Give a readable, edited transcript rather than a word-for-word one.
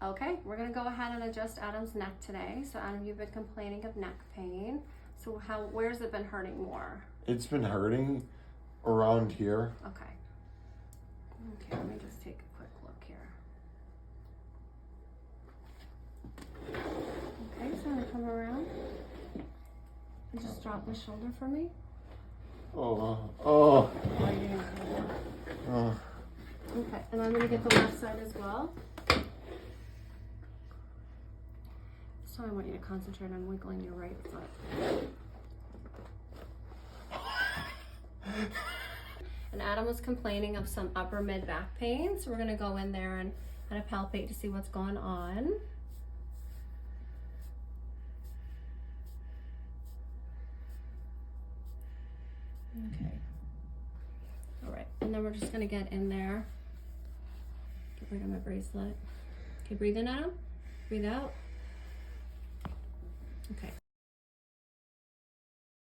Okay, we're gonna go ahead and adjust Adam's neck today. So Adam, you've been complaining of neck pain. So where's it been hurting more? It's been hurting around here. Okay. Okay, let me just take a quick look here. Okay, so I'm gonna come around and just drop the shoulder for me. Oh. Okay, and I'm gonna get the left side as well. So I want you to concentrate on wiggling your right foot. And Adam was complaining of some upper mid back pain, so we're gonna go in there and kind of palpate to see what's going on. Okay. All right, and then we're just gonna get in there. Get rid of my bracelet. Okay, breathe in, Adam. Breathe out. Okay.